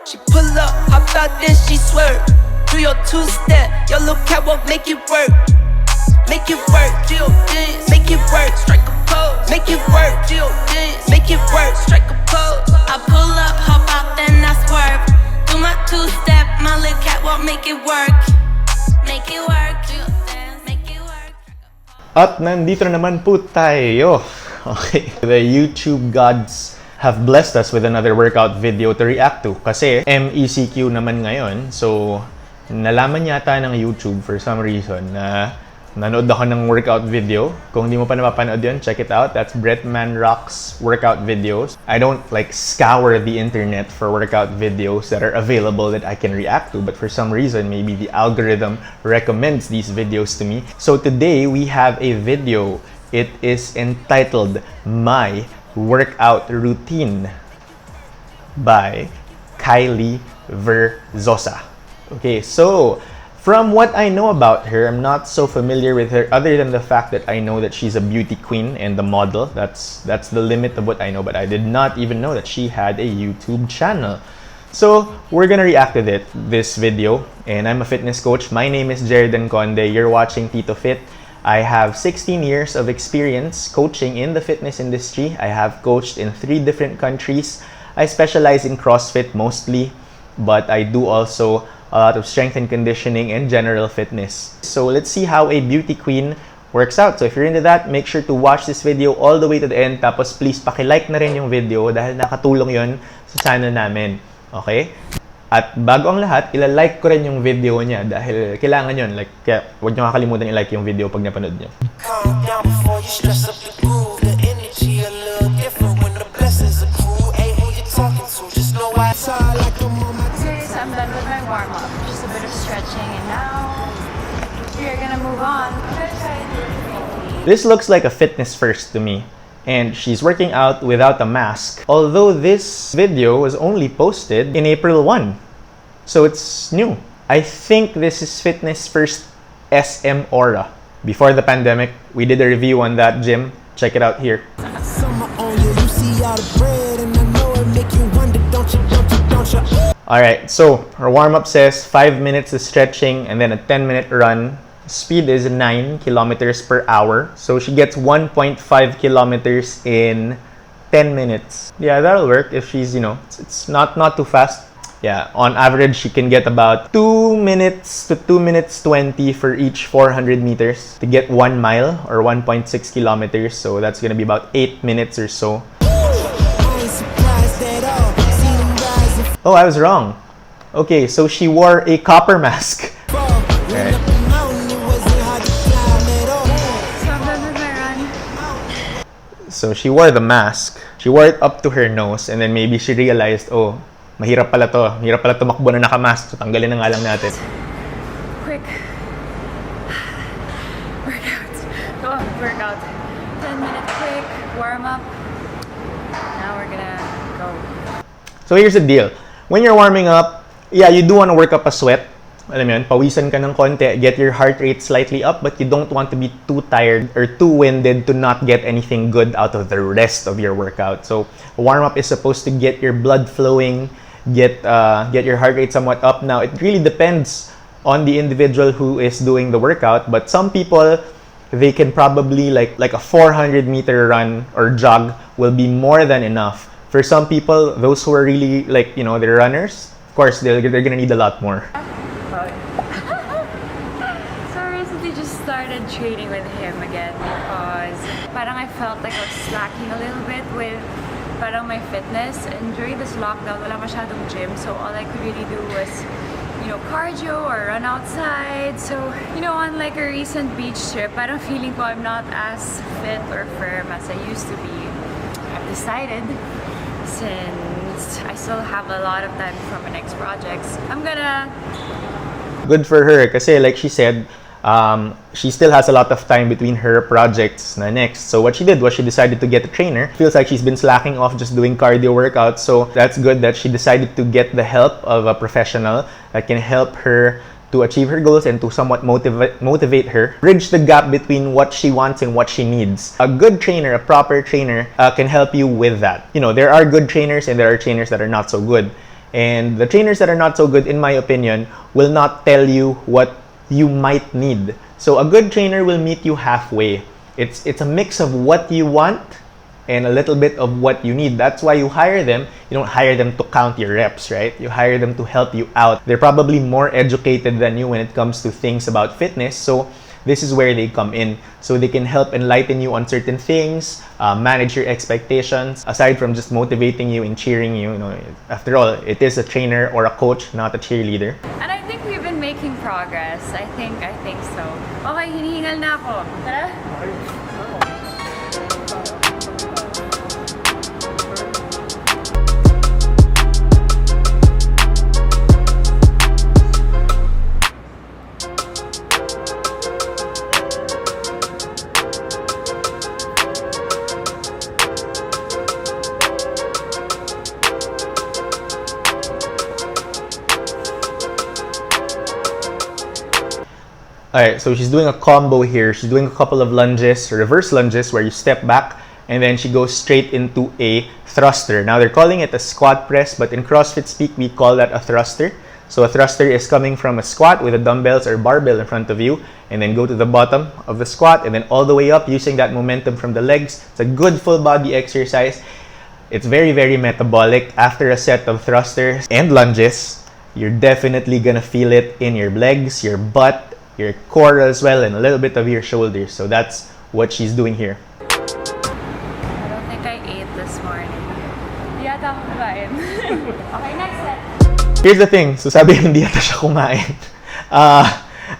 She pull up, hop out, then she swerve. Do your two-step, your little catwalk, make it work. Make it work, Jill dance, make it work, strike a pose. Make it work, Jill dance, make it work, strike a pose. I pull up, hop out, then I swerve. Do my two-step, my little catwalk, make it work. Make it work, Jill dance, make it work. At nandito na naman po tayo. Okay, the YouTube gods have blessed us with another workout video to react to. Kasi MECQ naman ngayon, so nalaman yata ng YouTube for some reason na nanood ako ng workout video. Kung hindi mo pa napapanood yun, check it out. That's Bretman Rock's workout videos. I don't like scour the internet for workout videos that are available that I can react to, but for some reason, maybe the algorithm recommends these videos to me. So today, we have a video. It is entitled My Workout Routine by Kylie Verzosa. Okay, so from what I know about her, I'm not so familiar with her other than the fact that I know that she's a beauty queen and a model. That's the limit of what I know, but I did not even know that she had a YouTube channel. So we're gonna react to this video, and I'm a fitness coach. My name is Jeredan Conde. You're watching Tito Fit. I have 16 years of experience coaching in the fitness industry. I have coached in 3 different countries. I specialize in CrossFit mostly, but I do also a lot of strength and conditioning and general fitness. So let's see how a beauty queen works out. So if you're into that, make sure to watch this video all the way to the end. Tapos please paki-like na rin yung video dahil nakatulong yon sa channel namin. Okay? At bago ang lahat, ila-like ko rin yung video niya dahil kailangan yon. Like, kaya huwag niyo kakalimutan i-like yung video pag napanood niyo. I'm done with my warm-up. Just a bit of stretching, and now we're gonna move on. This looks like a fitness first to me, and she's working out without a mask. Although this video was only posted in April 1, so it's new. I think this is fitness first SM Aura. Before the pandemic, we did a review on that gym. Check it out here. Alright, so her warm-up says 5 minutes of stretching and then a 10-minute run. Speed is 9 kilometers per hour. So she gets 1.5 kilometers in 10 minutes. Yeah, that'll work if she's, it's not too fast. Yeah, on average, she can get about 2 minutes to 2 minutes 20 for each 400 meters to get 1 mile or 1.6 kilometers. So that's gonna be about 8 minutes or so. Oh, I was wrong. Okay, so she wore a copper mask. Okay. So she wore the mask. She wore it up to her nose, and then maybe she realized, oh, mahirap pala to. Mahirap pala tumakbo na naka-mask. So tanggalin na nga lang natin. Quick workout. 10-minute quick warm-up. Now we're gonna go. So here's the deal. When you're warming up, yeah, you do want to work up a sweat. Alam mo yun, pawisan ka ng konti, get your heart rate slightly up, but you don't want to be too tired or too winded to not get anything good out of the rest of your workout. So warm-up is supposed to get your blood flowing, get your heart rate somewhat up. Now, it really depends on the individual who is doing the workout, but some people, they can probably, like a 400-meter run or jog will be more than enough. For some people, those who are really they're runners, of course, they're gonna need a lot more. So I recently just started training with him again because parang I felt like I was slacking a little bit with parang my fitness. And during this lockdown, wala masyadong gym, so all I could really do was cardio or run outside. So on like a recent beach trip, parang feeling ko I'm not as fit or firm as I used to be. I've decided, since I still have a lot of time for my next projects, I'm gonna... Good for her kasi like she said, she still has a lot of time between her projects na next. So what she did was she decided to get a trainer. Feels like she's been slacking off just doing cardio workouts. So that's good that she decided to get the help of a professional that can help her to achieve her goals and to somewhat motivate her, bridge the gap between what she wants and what she needs. A good trainer, a proper trainer, can help you with that. There are good trainers and there are trainers that are not so good. And the trainers that are not so good, in my opinion, will not tell you what you might need. So a good trainer will meet you halfway. It's a mix of what you want and a little bit of what you need. That's why you hire them. You don't hire them to count your reps, right? You hire them to help you out. They're probably more educated than you when it comes to things about fitness. So this is where they come in. So they can help enlighten you on certain things, manage your expectations, aside from just motivating you and cheering you. You know, after all, it is a trainer or a coach, not a cheerleader. And I think we've been making progress. I think so. Okay, hinihingal na ako. Tara. Alright, so she's doing a combo here. She's doing a couple of lunges, reverse lunges, where you step back and then she goes straight into a thruster. Now they're calling it a squat press, but in CrossFit speak, we call that a thruster. So a thruster is coming from a squat with the dumbbells or barbell in front of you, and then go to the bottom of the squat and then all the way up using that momentum from the legs. It's a good full body exercise. It's very, very metabolic. After a set of thrusters and lunges, you're definitely gonna feel it in your legs, your butt, your core as well, and a little bit of your shoulders. So that's what she's doing here. I don't think I ate this morning. Di yata ako kumain. Okay, next set. Here's the thing. So sabi hindi yata siya kumain.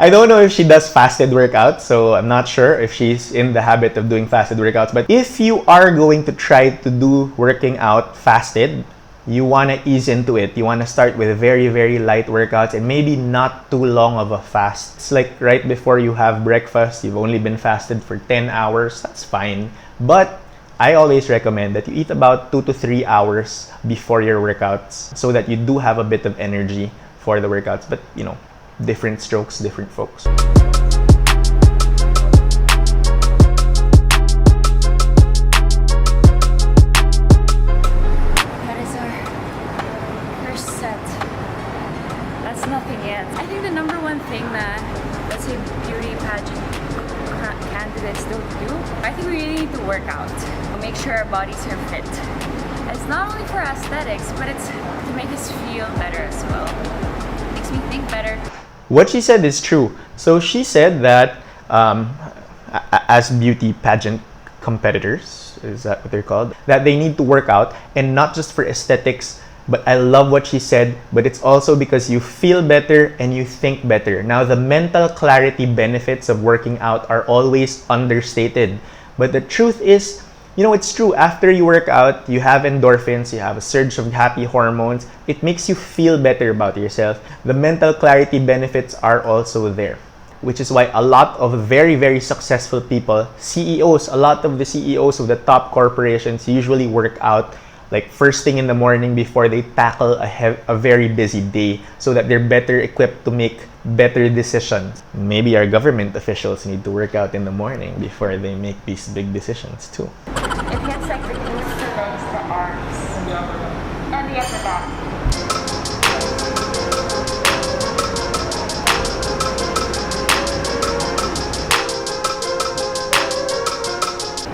I don't know if she does fasted workouts, so I'm not sure if she's in the habit of doing fasted workouts. But if you are going to try to do working out fasted, you want to ease into it. You want to start with very, very light workouts and maybe not too long of a fast. It's like right before you have breakfast, you've only been fasted for 10 hours. That's fine. But I always recommend that you eat about 2 to 3 hours before your workouts so that you do have a bit of energy for the workouts. But, you know, different strokes, different folks. Nothing yet. I think the number one thing that, let's say, beauty pageant candidates don't do, I think we really need to work out. Make sure our bodies are fit. It's not only for aesthetics, but it's to make us feel better as well. It makes me think better. What she said is true. So she said that as beauty pageant competitors, is that what they're called? That they need to work out, and not just for aesthetics. But I love what she said, but it's also because you feel better and you think better. Now, the mental clarity benefits of working out are always understated. But the truth is, you know, it's true. After you work out, you have endorphins, you have a surge of happy hormones. It makes you feel better about yourself. The mental clarity benefits are also there, which is why a lot of very, very successful people, CEOs, a lot of the CEOs of the top corporations usually work out like first thing in the morning before they tackle a very busy day, so that they're better equipped to make better decisions. Maybe our government officials need to work out in the morning before they make these big decisions too. It gets like the glutes, the legs, the arms, and the upper back.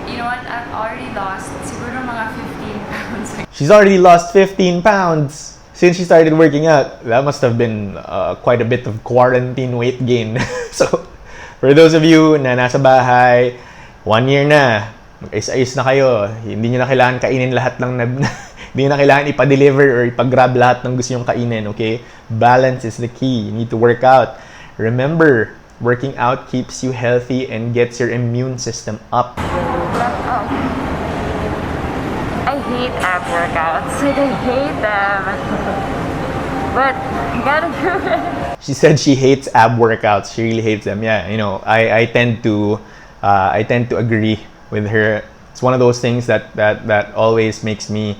You know what? I've already lost siguro mga 15 pounds. She's already lost 15 pounds since she started working out. That must have been quite a bit of quarantine weight gain. So, for those of you na nasa bahay, 1 year na, mag-ayos na kayo. Hindi nyo na kailangan kainin lahat ng hindi nyo na kailangan ipa-deliver or ipa-grab lahat ng gusto nyong kainin, okay? Balance is the key. You need to work out. Remember, working out keeps you healthy and gets your immune system up. I hate ab workouts. Like, I hate them. But you gotta do it. She said she hates ab workouts. She really hates them. Yeah, you know, I tend to agree with her. It's one of those things that always makes me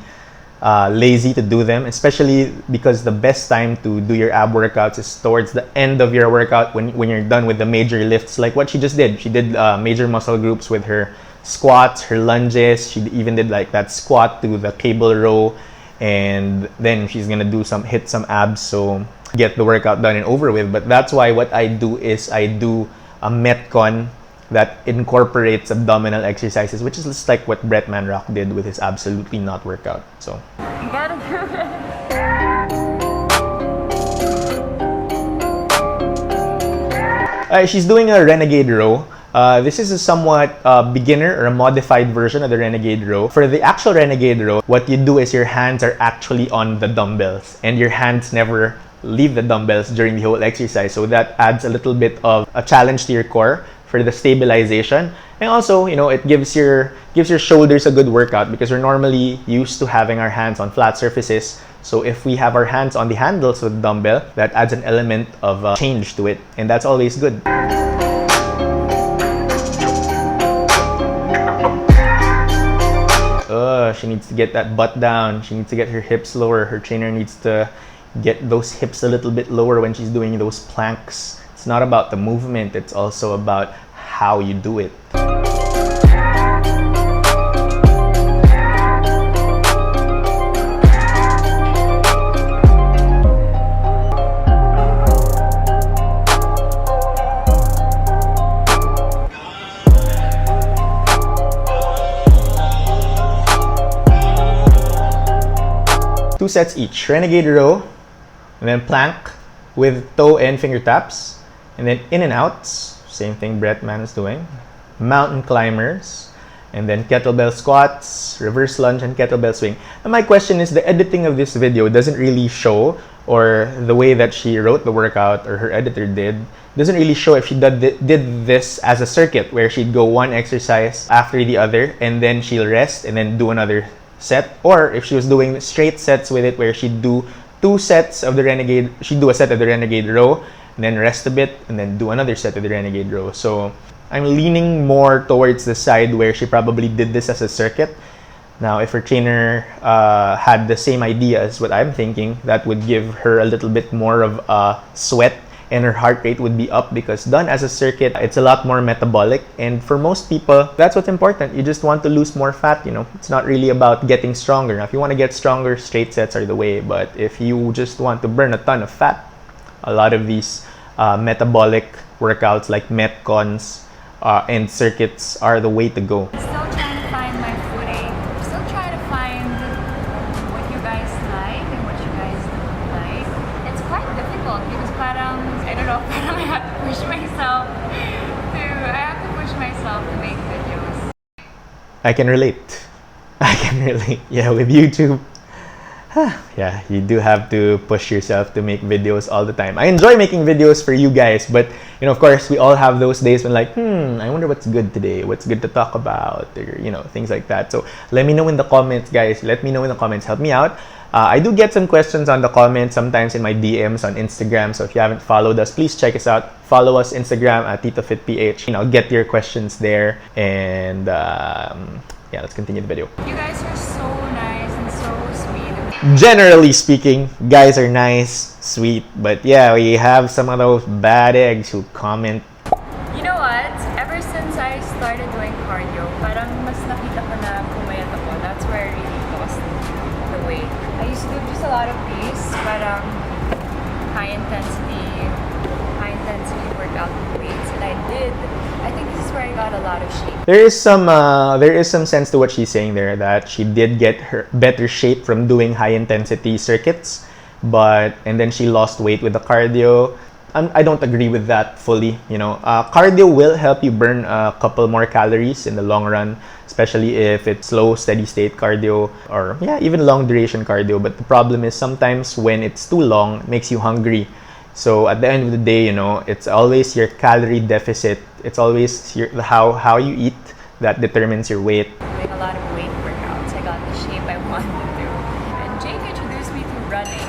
lazy to do them, especially because the best time to do your ab workouts is towards the end of your workout when you're done with the major lifts, like what she just did. She did major muscle groups with her squats, her lunges. She even did like that squat to the cable row, and then she's gonna hit some abs, so get the workout done and over with. But that's why what I do is I do a Metcon that incorporates abdominal exercises, which is just like what Brett Manrock did with his Absolutely Not workout. So You gotta do it. she's doing a Renegade row. This is a somewhat beginner or a modified version of the Renegade row. For the actual Renegade row, what you do is your hands are actually on the dumbbells and your hands never leave the dumbbells during the whole exercise. So that adds a little bit of a challenge to your core for the stabilization. And also, you know, it gives your shoulders a good workout because we're normally used to having our hands on flat surfaces. So if we have our hands on the handles of the dumbbell, that adds an element of change to it, and that's always good. She needs to get that butt down. She needs to get her hips lower. Her trainer needs to get those hips a little bit lower when she's doing those planks. It's not about the movement, it's also about how you do it. 2 sets each. Renegade row, and then plank with toe and finger taps, and then in and outs. Same thing Brett Man is doing. Mountain climbers, and then kettlebell squats, reverse lunge, and kettlebell swing. And my question is, the editing of this video doesn't really show, or the way that she wrote the workout, or her editor doesn't really show if she did this as a circuit, where she'd go one exercise after the other, and then she'll rest, and then do another set, or if she was doing straight sets with it, where she'd do 2 sets of the Renegade, she'd do a set of the Renegade row, and then rest a bit, and then do another set of the Renegade row. So I'm leaning more towards the side where she probably did this as a circuit. Now, if her trainer had the same idea as what I'm thinking, that would give her a little bit more of a sweat, and her heart rate would be up, because done as a circuit, it's a lot more metabolic. And for most people, that's what's important. You just want to lose more fat, you know. It's not really about getting stronger. Now, if you want to get stronger, straight sets are the way. But if you just want to burn a ton of fat, a lot of these metabolic workouts like Metcons and circuits are the way to go. I'm still trying to find my footing. I'm still trying to find what you guys like and what you guys don't like. It's quite difficult because parang, I don't know, parang I have to push myself to make videos. I can relate. I can relate. Yeah, with YouTube. Yeah, you do have to push yourself to make videos all the time. I enjoy making videos for you guys, but you know, of course, we all have those days when like, I wonder what's good today, what's good to talk about, or you know, things like that. So let me know in the comments, guys. Let me know in the comments. Help me out. I do get some questions on the comments sometimes in my DMs on Instagram. So if you haven't followed us, please check us out. Follow us Instagram at TitoFitPH. You know, get your questions there, and yeah, let's continue the video. You guys are so nice and so sweet. Generally speaking, guys are nice, sweet, but yeah, we have some of those bad eggs who comment. You know what? Ever since I started doing cardio, parang mas nakita ko na pumayat ako. That's where I really lost the weight. I used to do just a lot of these, parang high intensity workout weights, and I think this is where I got a lot of shape. There is some sense to what she's saying there, that she did get her better shape from doing high intensity circuits, and then she lost weight with the cardio. I don't agree with that fully. You know, cardio will help you burn a couple more calories in the long run, especially if it's slow, steady state cardio, or yeah, even long duration cardio. But the problem is sometimes when it's too long, it makes you hungry. So at the end of the day, you know, it's always your calorie deficit. It's always how you eat that determines your weight. Doing a lot of weight workouts, I got the shape I wanted to. And Jake introduced me to running.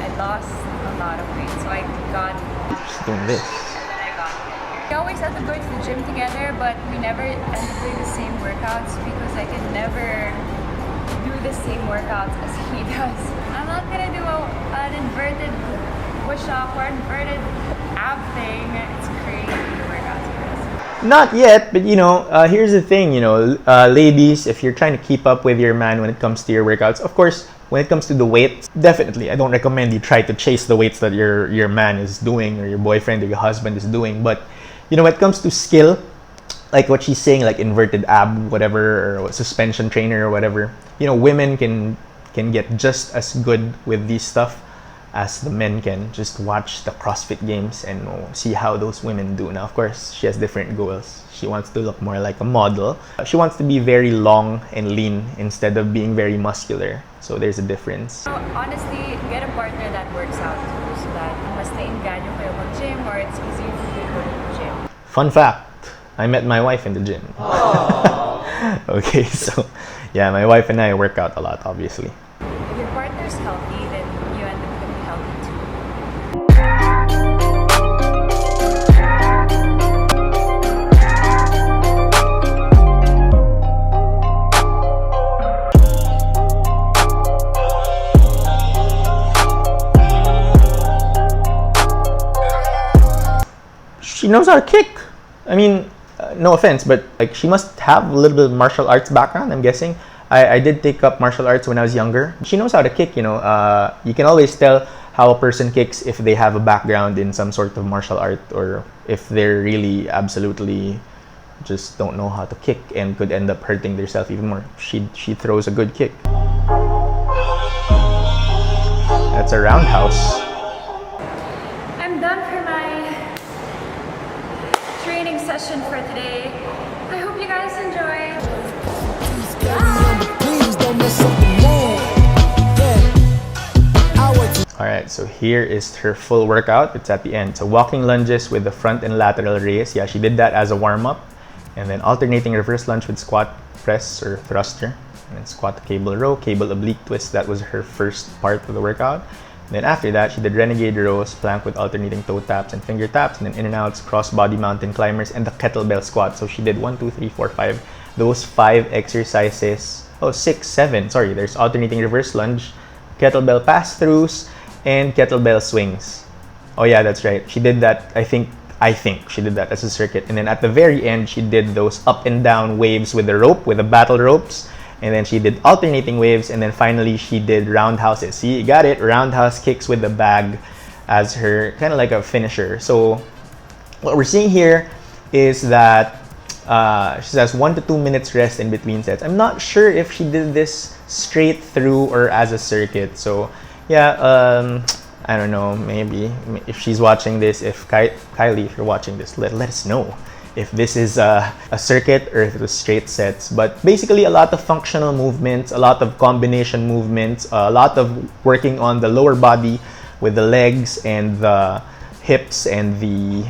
I lost a lot of weight, so I got. Just doing this. We always had to go to the gym together, but we never ended up doing the same workouts because I can never do the same workouts as he does. I'm not gonna do an inverted push-up or inverted ab thing. It's crazy workouts for us. Not yet, but you know, here's the thing, you know, ladies, if you're trying to keep up with your man when it comes to your workouts, of course, when it comes to the weights, definitely I don't recommend you try to chase the weights that your man is doing or your boyfriend or your husband is doing. But you know, when it comes to skill, like what she's saying, like inverted ab, whatever, or suspension trainer or whatever, you know, women can get just as good with these stuff as the men can. Just watch the CrossFit games and see how those women do. Now, of course, she has different goals. She wants to look more like a model. She wants to be very long and lean instead of being very muscular. So there's a difference. So honestly, get a partner that works out too, so that mas nainganyo kayo mag-gym or it's easier for you to go to the gym. Fun fact, I met my wife in the gym. Okay, so yeah, my wife and I work out a lot, obviously. If your partner's healthy, then you and them can be healthy too. She knows how to kick. I mean, no offense, but like she must have a little bit of martial arts background, I'm guessing. I did take up martial arts when I was younger. She knows how to kick, you know. You can always tell how a person kicks if they have a background in some sort of martial art or if they're really absolutely just don't know how to kick and could end up hurting themselves even more. She throws a good kick. That's a roundhouse. I'm done for my training session for today. I hope you guys enjoy. Alright, so here is her full workout. It's at the end. So walking lunges with the front and lateral raise. Yeah, she did that as a warm-up. And then alternating reverse lunge with squat press or thruster. And then squat to cable row, cable oblique twist. That was her first part of the workout. And then after that, she did renegade rows, plank with alternating toe taps and finger taps. And then in and outs, cross-body mountain climbers, and the kettlebell squat. So she did 1, 2, 3, 4, 5. Those 5 exercises. Oh, 6, 7. Sorry, there's alternating reverse lunge, kettlebell pass-throughs, and kettlebell swings. Oh yeah, that's right. She did that, I think she did that as a circuit. And then at the very end, she did those up and down waves with the rope, with the battle ropes. And then she did alternating waves. And then finally, she did roundhouses. See, you got it. Roundhouse kicks with the bag as her kind of like a finisher. So what we're seeing here is that she has 1 to 2 minutes rest in between sets. I'm not sure if she did this straight through or as a circuit. So yeah, I don't know, maybe if she's watching this, if Kylie, if you're watching this, let us know if this is a circuit or if it was straight sets. But basically a lot of functional movements, a lot of combination movements, a lot of working on the lower body with the legs and the hips and the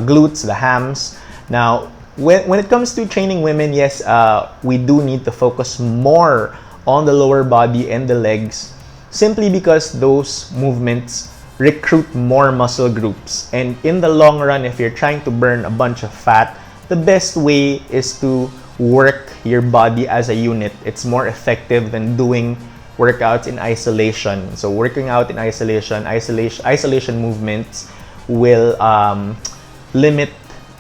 glutes, the hams. Now, when it comes to training women, yes, we do need to focus more on the lower body and the legs, simply because those movements recruit more muscle groups. And in the long run, if you're trying to burn a bunch of fat, the best way is to work your body as a unit. It's more effective than doing workouts in isolation. So working out in isolation movements will limit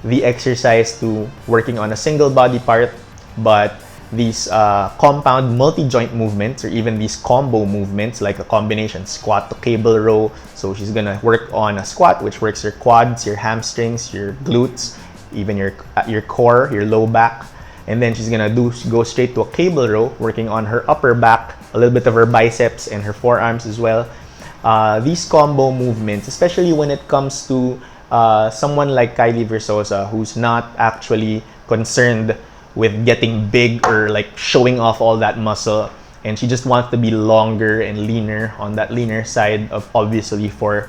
the exercise to working on a single body part, but these compound multi-joint movements or even these combo movements like a combination squat to cable row. So she's gonna work on a squat which works your quads, your hamstrings, your glutes, even your core, your low back. And then she's gonna go straight to a cable row, working on her upper back, a little bit of her biceps and her forearms as well. These combo movements, especially when it comes to someone like Kylie Verzosa, who's not actually concerned with getting big or like showing off all that muscle, and she just wants to be longer and leaner, on that leaner side of obviously for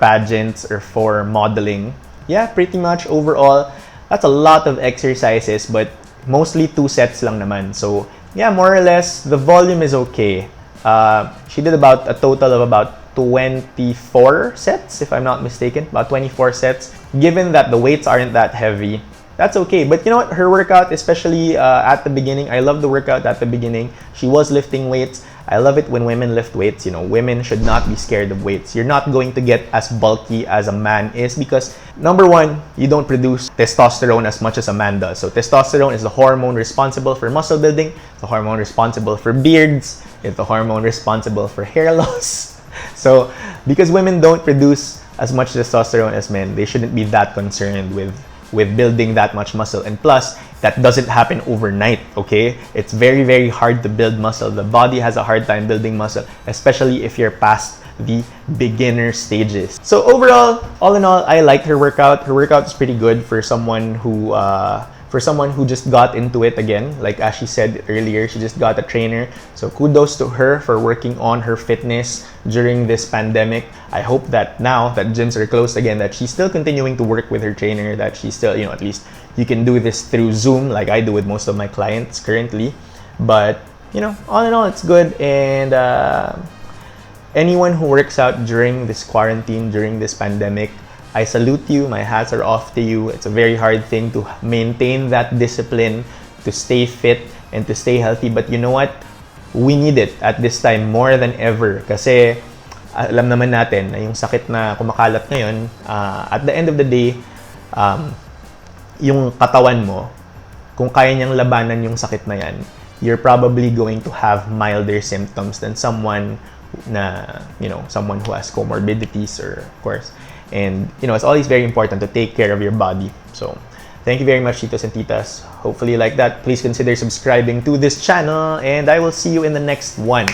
pageants or for modeling. Yeah, pretty much overall, that's a lot of exercises, but mostly 2 sets lang naman. So yeah, more or less, the volume is okay. She did about a total of about 24 sets, if I'm not mistaken, about 24 sets. Given that the weights aren't that heavy, that's okay. But you know what, her workout, especially at the beginning, I love the workout at the beginning. She was lifting weights. I love it when women lift weights. You know, women should not be scared of weights. You're not going to get as bulky as a man is because, number one, you don't produce testosterone as much as a man does. So testosterone is the hormone responsible for muscle building, the hormone responsible for beards, It's the hormone responsible for hair loss. So, because women don't produce as much testosterone as men, they shouldn't be that concerned with building that much muscle. And plus, that doesn't happen overnight, okay? It's very, very hard to build muscle. The body has a hard time building muscle, especially if you're past the beginner stages. So overall, all in all, I liked her workout. Her workout is pretty good for someone who just got into it again. Like as she said earlier, she just got a trainer. So kudos to her for working on her fitness during this pandemic. I hope that now that gyms are closed again, that she's still continuing to work with her trainer, that she's still, at least you can do this through Zoom like I do with most of my clients currently. But, all in all, it's good. And anyone who works out during this quarantine, during this pandemic, I salute you. My hats are off to you. It's a very hard thing to maintain that discipline, to stay fit and to stay healthy. But you know what? We need it at this time more than ever. Kasi alam naman natin na yung sakit na kumakalat ngayon, at the end of the day, yung katawan mo, kung kaya niyang labanan yung sakit na yan, you're probably going to have milder symptoms than someone who has comorbidities, or of course. And, it's always very important to take care of your body. So, thank you very much, Titos and Titas. Hopefully you like that. Please consider subscribing to this channel, and I will see you in the next one.